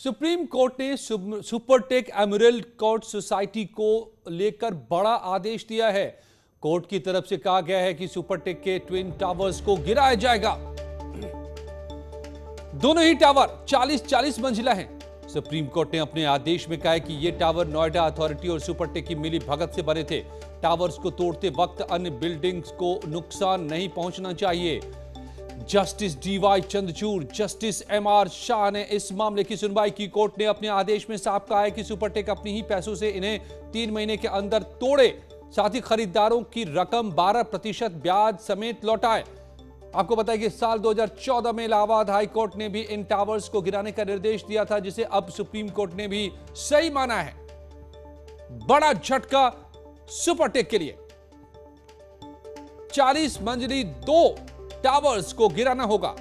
Supreme court ने Supertech emerald court society को लेकर बड़ा आदेश दिया है। कोर्ट की तरफ से कहा गया है कि सुपरटेक के ट्विन टावर्स को गिराया जाएगा। दोनों ही टावर 40-40 मंजिला हैं। सुप्रीम कोर्ट ने अपने आदेश में कहा है कि ये टावर नोएडा अथॉरिटी और सुपरटेक की मिली भगत से बने थे। टावर्स को तोड़ते वक्त अन्य बिल्डिंग्स को नुकसान नहीं पहुंचना चाहिए। Justice DY Chandrachud, justice MR Shah ने इस मामले की सुनवाई की। कोर्ट ने अपने आदेश में साफ कहा है कि सुपरटेक अपनी ही पैसों से इन्हें 3 महीने के अंदर तोड़े, साथ ही खरीदारों की रकम 12% ब्याज समेत लौटाए। आपको पता है कि साल 2014 में इलाहाबाद हाई कोर्ट ने भी इन टावर्स को गिराने का निर्देश दिया था, जिसे अब सुप्रीम कोर्ट ने भी सही माना है। बड़ा झटका सुपरटेक के लिए। 40 मंजिली 2 टावर्स को गिराना होगा।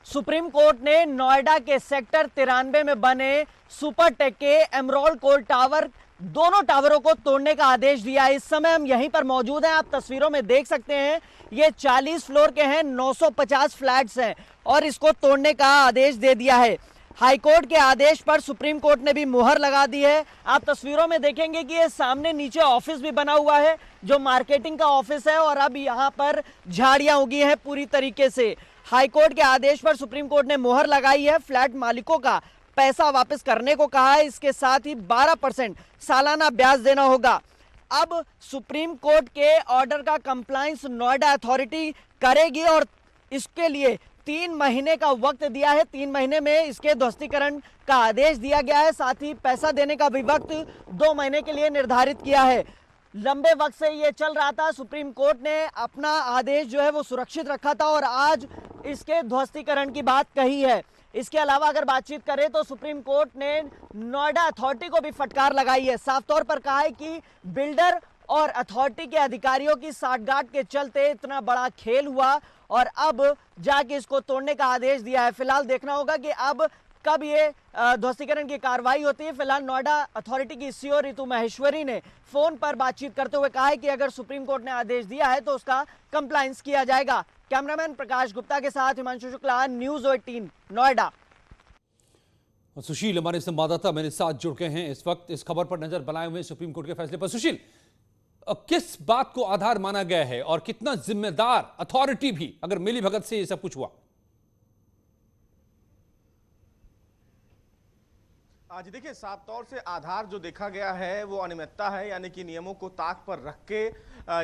सुप्रीम कोर्ट ने नोएडा के सेक्टर 93 में बने सुपरटेक के एमरल्ड कोर्ट टावर, दोनों टावरों को तोड़ने का आदेश दिया है। इस समय हम यहीं पर मौजूद हैं, आप तस्वीरों में देख सकते हैं। ये 40 फ्लोर के हैं, 950 फ्लैट्स हैं और इसको तोड़ने का आदेश दे दिया है। हाईकोर्ट के आदेश पर सुप्रीम कोर्ट ने भी मुहर लगा दी है। आप तस्वीरों में देखेंगे कि ये सामने नीचे ऑफिस भी बना हुआ है, जो मार्केटिंग का ऑफिस है, और अब यहाँ पर झाड़ियां उगी हैं पूरी तरीके से। हाईकोर्ट के आदेश पर सुप्रीम कोर्ट ने मुहर लगाई है। फ्लैट मालिकों का पैसा वापस करने को कहा है। इसके साथ ही 12% सालाना ब्याज देना होगा। अब सुप्रीम कोर्ट के ऑर्डर का कंप्लायंस नोएडा अथॉरिटी करेगी और इसके लिए 3 महीने का वक्त दिया है। 3 महीने में इसके ध्वस्तीकरण का आदेश दिया गया है। साथ ही पैसा देने का भी वक्त 2 महीने के लिए निर्धारित किया है। लंबे वक्त से ये चल रहा था। सुप्रीम कोर्ट ने अपना आदेश जो है वो सुरक्षित रखा था और आज इसके ध्वस्तीकरण की बात कही है। इसके अलावा अगर बातचीत करें तो सुप्रीम कोर्ट ने नोएडा अथॉरिटी को भी फटकार लगाई है। साफ तौर पर कहा है कि बिल्डर और अथॉरिटी के अधिकारियों की साठगांठ के चलते इतना बड़ा खेल हुआ और अब जाके इसको तोड़ने का आदेश दिया है। फिलहाल देखना होगा कि अब कब ये ध्वस्तीकरण की कार्रवाई होती है। फिलहाल नोएडा अथॉरिटी की सीईओ रितु माहेश्वरी ने फोन पर बातचीत करते हुए कहा है कि अगर सुप्रीम कोर्ट ने आदेश दिया है तो उसका कंप्लायंस किया जाएगा। कैमरामैन प्रकाश गुप्ता के साथ हिमांशु शुक्ला, न्यूज़ 18 नोएडा। सुशील हमारे संवाददाता मेरे साथ जुड़ गए हैं इस वक्त इस खबर पर नजर बनाए हुए सुप्रीम कोर्ट के फैसले पर। सुशील, किस बात को आधार माना गया है और कितना जिम्मेदार अथॉरिटी भी अगर मिली भगत से ये सब कुछ हुआ? आज देखिए, साफ तौर से आधार जो देखा गया है वो अनियमितता है, यानी कि नियमों को ताक पर रख के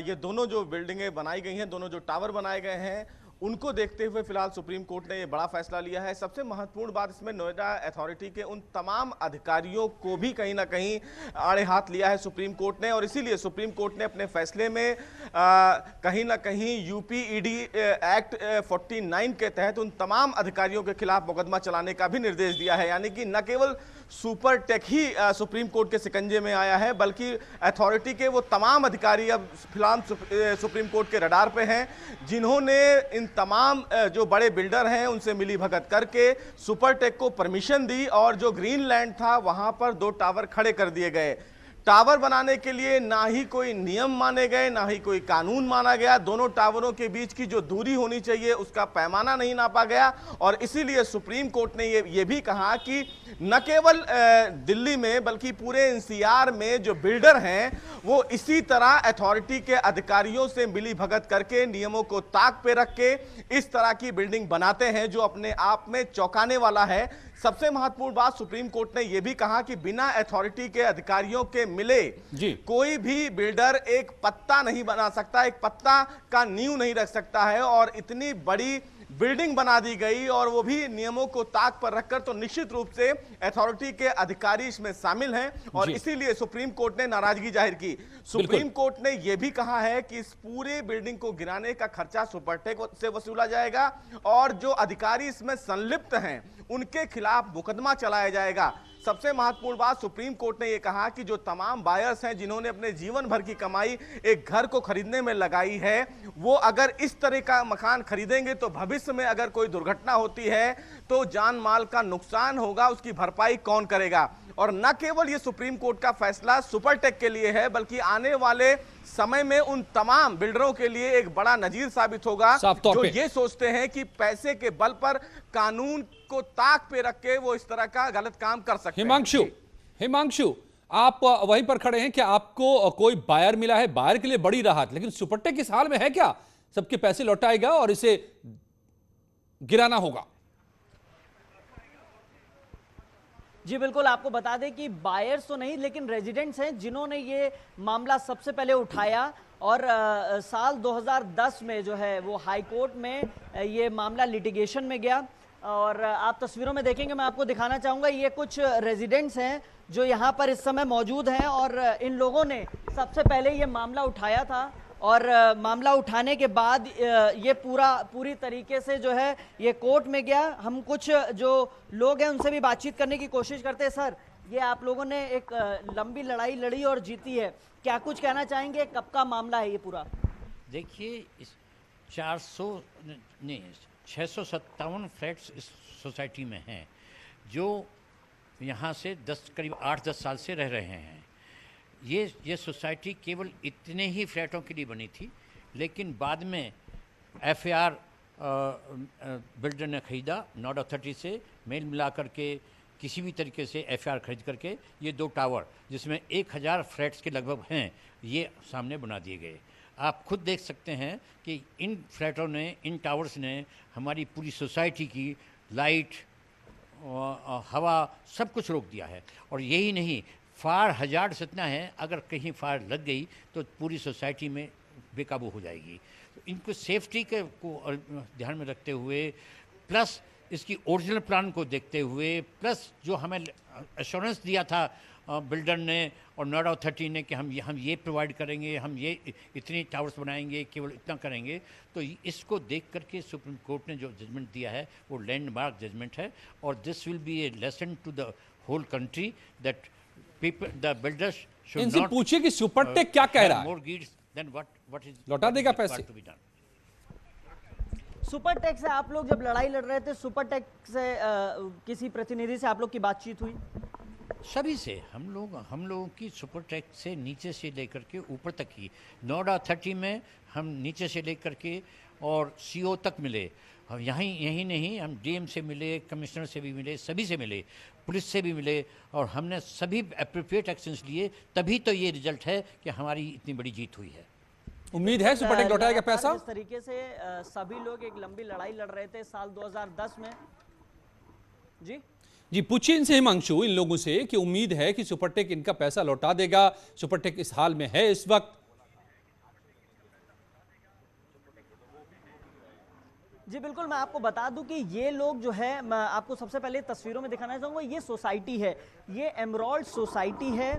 ये दोनों जो बिल्डिंगें बनाई गई हैं, दोनों जो टावर बनाए गए हैं, उनको देखते हुए फिलहाल सुप्रीम कोर्ट ने ये बड़ा फैसला लिया है। सबसे महत्वपूर्ण बात इसमें नोएडा अथॉरिटी के उन तमाम अधिकारियों को भी कहीं ना कहीं आड़े हाथ लिया है सुप्रीम कोर्ट ने, और इसीलिए सुप्रीम कोर्ट ने अपने फैसले में कहीं ना कहीं यूपीईडी एक्ट 49 के तहत उन तमाम अधिकारियों के खिलाफ मुकदमा चलाने का भी निर्देश दिया है। यानी कि न केवल सुपरटेक ही सुप्रीम कोर्ट के शिकंजे में आया है, बल्कि अथॉरिटी के वो तमाम अधिकारी अब फिलहाल सुप्रीम कोर्ट के रडार पे हैं, जिन्होंने इन तमाम जो बड़े बिल्डर हैं उनसे मिली भगत करके सुपरटेक को परमिशन दी और जो ग्रीन लैंड था वहां पर 2 टावर खड़े कर दिए गए। टावर बनाने के लिए ना ही कोई नियम माने गए, ना ही कोई कानून माना गया। दोनों टावरों के बीच की जो दूरी होनी चाहिए उसका पैमाना नहीं नापा गया, और इसीलिए सुप्रीम कोर्ट ने ये भी कहा कि न केवल दिल्ली में बल्कि पूरे एनसीआर में जो बिल्डर हैं वो इसी तरह अथॉरिटी के अधिकारियों से मिली भगत करके नियमों को ताक पे रख के इस तरह की बिल्डिंग बनाते हैं, जो अपने आप में चौंकाने वाला है। सबसे महत्वपूर्ण बात सुप्रीम कोर्ट ने यह भी कहा कि बिना अथॉरिटी के अधिकारियों के मिले कोई भी बिल्डर एक पत्ता नहीं बना सकता, एक पत्ता का नींव नहीं रख सकता है, और इतनी बड़ी बिल्डिंग बना दी गई और वो भी नियमों को ताक पर रखकर, तो निश्चित रूप से अथॉरिटी के अधिकारी इसमें शामिल हैं और इसीलिए सुप्रीम कोर्ट ने नाराजगी जाहिर की। सुप्रीम कोर्ट ने यह भी कहा है कि इस पूरे बिल्डिंग को गिराने का खर्चा सुपरटेक से वसूला जाएगा और जो अधिकारी इसमें संलिप्त हैं उनके खिलाफ मुकदमा चलाया जाएगा। सबसे महत्वपूर्ण बात सुप्रीम कोर्ट ने यह कहा कि जो तमाम बायर्स हैं जिन्होंने अपने जीवन भर की कमाई एक घर को खरीदने में लगाई है, वो अगर इस तरह का मकान खरीदेंगे तो भविष्य में अगर कोई दुर्घटना होती है तो जान माल का नुकसान होगा, उसकी भरपाई कौन करेगा। और न केवल ये सुप्रीम कोर्ट का फैसला सुपरटेक के लिए है, बल्कि आने वाले समय में उन तमाम बिल्डरों के लिए एक बड़ा नजीर साबित होगा जो ये सोचते हैं कि पैसे के बल पर कानून को ताक पे रख के वो इस तरह का गलत काम कर सकते हैं। हिमांशु, आप वहीं पर खड़े हैं, क्या आपको कोई बायर मिला है? बायर के लिए बड़ी राहत, लेकिन सुपरटेक इस हाल में है क्या? सबके पैसे लौटाएगा और इसे गिराना होगा? जी बिल्कुल, आपको बता दें कि बायर्स तो नहीं, लेकिन रेजिडेंट्स हैं जिन्होंने ये मामला सबसे पहले उठाया और साल 2010 में जो है वो हाई कोर्ट में ये मामला लिटिगेशन में गया। और आप तस्वीरों में देखेंगे, मैं आपको दिखाना चाहूँगा, ये कुछ रेजिडेंट्स हैं जो यहाँ पर इस समय मौजूद हैं और इन लोगों ने सबसे पहले ये मामला उठाया था और मामला उठाने के बाद ये पूरी तरीके से जो है ये कोर्ट में गया। हम कुछ जो लोग हैं उनसे भी बातचीत करने की कोशिश करते हैं। सर, ये आप लोगों ने एक लंबी लड़ाई लड़ी और जीती है, क्या कुछ कहना चाहेंगे? कब का मामला है ये पूरा? देखिए, इस 657 फ्लैट्स इस सोसाइटी में हैं जो यहाँ से करीब 8-10 साल से रह रहे हैं। ये सोसाइटी केवल इतने ही फ्लैटों के लिए बनी थी, लेकिन बाद में FAR बिल्डर ने ख़रीदा नोएडा अथॉरिटी से मेल मिला करके, किसी भी तरीके से FAR खरीद करके ये 2 टावर जिसमें 1000 फ्लैट्स के लगभग हैं, ये सामने बना दिए गए। आप खुद देख सकते हैं कि इन फ्लैटों ने, इन टावर्स ने हमारी पूरी सोसाइटी की लाइट, हवा, सब कुछ रोक दिया है। और यही नहीं, फायर हजार्ड्स इतना है, अगर कहीं फायर लग गई तो पूरी सोसाइटी में बेकाबू हो जाएगी। तो इनको सेफ्टी के को ध्यान में रखते हुए, प्लस इसकी ओरिजिनल प्लान को देखते हुए, प्लस जो हमें एश्योरेंस दिया था बिल्डर ने और नोएडा अथॉरिटी ने कि हम ये प्रोवाइड करेंगे, हम ये इतनी टावर्स बनाएंगे, केवल इतना करेंगे, तो इसको देख करके सुप्रीम कोर्ट ने जो जजमेंट दिया है वो लैंडमार्क जजमेंट है। और this will be a lesson to the whole country that the builders should इनसे not पूछिए कि सुपरटेक क्या कह रहा है? more deeds than what is लौटा देगा पैसे? to be done. सुपरटेक से आप लोग जब लड़ाई लड़ रहे थे, सुपरटेक से किसी प्रतिनिधि से आप लोग की बातचीत हुई? सभी से हम लोगों की सुपरटेक से नीचे से लेकर के ऊपर तक ही, नोएडा अथॉरिटी में हम नीचे से लेकर के और CO तक मिले। हम यही नहीं, हम DM से मिले, कमिश्नर से भी मिले, सभी से मिले, पुलिस से भी मिले, और हमने सभी एप्रोप्रिएट एक्शंस लिए, तभी तो ये रिजल्ट है कि हमारी इतनी बड़ी जीत हुई है। उम्मीद है सुपरटेक लौटाएगा पैसा? इस तरीके से सभी लोग एक लंबी लड़ाई लड़ रहे थे साल 2010 में। जी पूछिए इनसे, हिमांशु, इन लोगों से कि उम्मीद है कि सुपरटेक इनका पैसा लौटा देगा। सुपरटेक इस हाल में है इस वक्त। जी बिल्कुल, मैं आपको बता दूं कि ये लोग जो है, मैं आपको सबसे पहले तस्वीरों में दिखाना चाहूँगा, ये सोसाइटी है, ये एमराल्ड सोसाइटी है।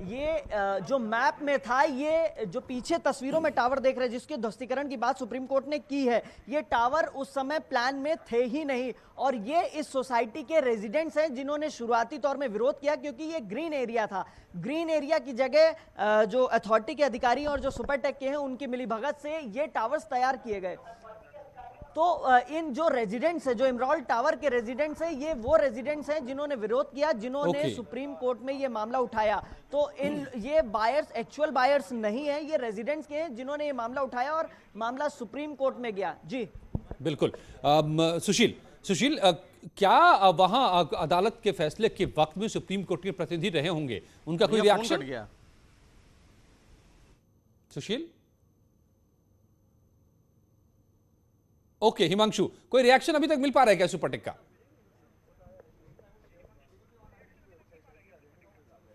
ये जो मैप में था, ये जो पीछे तस्वीरों में टावर देख रहे हैं जिसके ध्वस्तीकरण की बात सुप्रीम कोर्ट ने की है, ये टावर उस समय प्लान में थे ही नहीं। और ये इस सोसाइटी के रेजिडेंट्स हैं जिन्होंने शुरुआती तौर में विरोध किया, क्योंकि ये ग्रीन एरिया था। ग्रीन एरिया की जगह जो अथॉरिटी के अधिकारी और जो सुपरटेक के हैं उनकी मिलीभगत से ये टावर्स तैयार किए गए। तो इन जो रेजिडेंट्स है, जो एमराल्ड टावर के रेजिडेंट्स हैं, ये वो रेजिडेंट्स हैं जिन्होंने विरोध किया, जिन्होंने सुप्रीम कोर्ट में ये मामला उठाया। तो ये बायर्स एक्चुअल बायर्स नहीं है, ये रेजिडेंट्स के हैं जिन्होंने ये मामला उठाया और मामला सुप्रीम कोर्ट में गया। जी बिल्कुल। सुशील, क्या वहां अदालत के फैसले के वक्त में सुप्रीम कोर्ट के प्रतिनिधि रहे होंगे, उनका कोई रिएक्शन? सुशील, ओके। हिमांशु, कोई रिएक्शन अभी तक मिल पा रहा है क्या सुपरटेक का?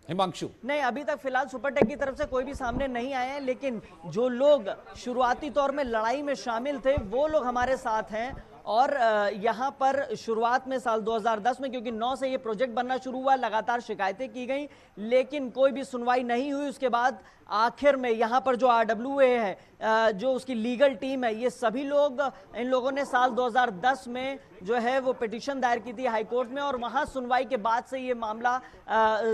हिमांशु, नहीं, अभी तक फिलहाल सुपरटेक की तरफ से कोई भी सामने नहीं आए हैं, लेकिन जो लोग शुरुआती तौर में लड़ाई में शामिल थे वो लोग हमारे साथ हैं। और यहाँ पर शुरुआत में साल 2010 में, क्योंकि 9 से ये प्रोजेक्ट बनना शुरू हुआ, लगातार शिकायतें की गई, लेकिन कोई भी सुनवाई नहीं हुई। उसके बाद आखिर में यहाँ पर जो RWA है, जो उसकी लीगल टीम है, ये सभी लोग, इन लोगों ने साल 2010 में जो है वो पिटीशन दायर की थी हाई कोर्ट में, और वहाँ सुनवाई के बाद से ये मामला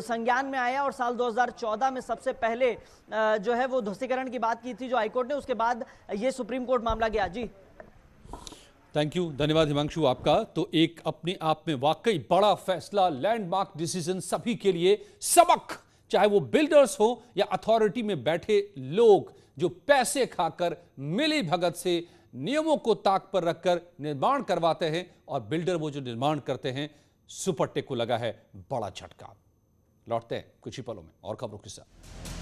संज्ञान में आया। और साल 2014 में सबसे पहले जो है वो ध्वस्तीकरण की बात की थी जो हाई कोर्ट ने, उसके बाद ये सुप्रीम कोर्ट मामला गया। जी थैंक यू, धन्यवाद हिमांशु आपका। तो एक अपने आप में वाकई बड़ा फैसला, लैंडमार्क डिसीजन सभी के लिए सबक, चाहे वो बिल्डर्स हो या अथॉरिटी में बैठे लोग जो पैसे खाकर मिली भगत से नियमों को ताक पर रखकर निर्माण करवाते हैं, और बिल्डर वो जो निर्माण करते हैं, सुपरटेक को लगा है बड़ा झटका। लौटते हैं कुछ ही पलों में और खबरों के साथ।